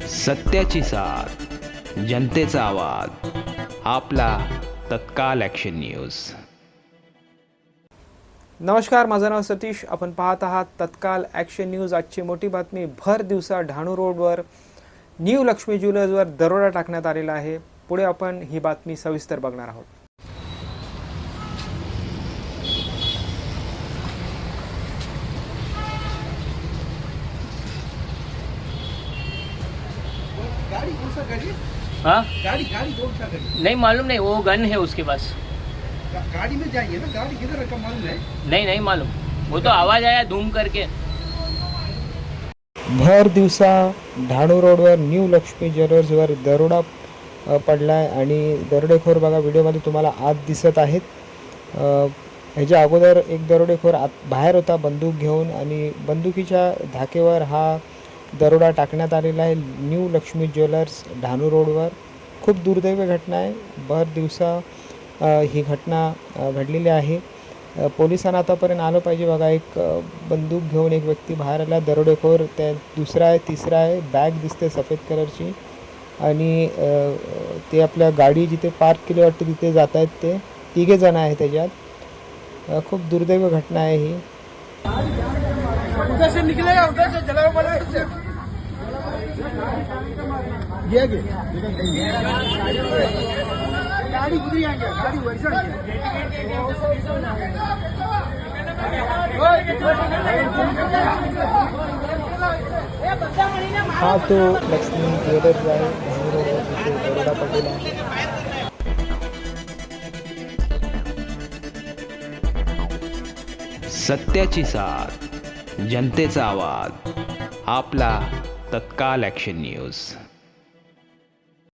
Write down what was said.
सत्याची साथ, जनतेचा आवाज, आपला तत्काल ॲक्शन न्यूज. नमस्कार, माझं नाव सतीश. आपण पाहत आहात तत्काल ॲक्शन न्यूज. आजची मोठी बातमी, भर दिवसा डहाणू रोडवर न्यू लक्ष्मी ज्वेलर्सवर दरोडा टाकण्यात आलेला आहे. पुढे आपण ही बातमी सविस्तर बघणार आहोत. गाड़ी कौन सा गाड़ी? हाँ गाड़ी गाड़ी कौन सा गाड़ी? नहीं मालूम, नहीं वो गन है उसके पास. गाड़ी में जाएंगे ना, गाड़ी किधर रखा मालूम है? नहीं मालूम, वो तो आवाज आया धूम करके. भर दिवसा डहाणू रोडवर न्यू लक्ष्मी ज्वेलर्सवर दरोडा पडलाय आणि दरोडेखोर बघा व्हिडिओमध्ये तुम्हाला आत दिसत आहेत. ह्याच्या अगोदर एक दरोडेखोर बाहेर होता बंदूक घेऊन आणि बंदुकीच्या धाकेवर हा दरोडा टाकण्यात आलेला आहे. न्यू लक्ष्मी ज्वेलर्स डहाणू रोडवर खूप दुर्दैवी घटना आहे. भर दिवसा ही घटना घडलेली आहे. पोलिसांना आतापर्यंत आलं पाहिजे बघा. एक बंदूक घेऊन एक व्यक्ती बाहेर आला, दरोडेखोर. त्या दुसरा आहे, तिसरा आहे. बॅग दिसते सफेद कलरची आणि ते आपल्या गाडी जिथे पार्क केली वाटते तिथे जात आहेत. ते तिघे जण आहेत त्याच्यात. खूप दुर्दैवी घटना आहे ही. उधर से निकलेगा, उधर से चला वाला गाड़ी उधर ही आएंगे, गाड़ी वैसे हा तो लक्ष्मी ज्वेलर्स आहे डहाणू रोडवर जिथे दरोडा पडलेला आहे. सत्याची साथ, जनतेचा आवाज, आपला तत्काल ॲक्शन न्यूज.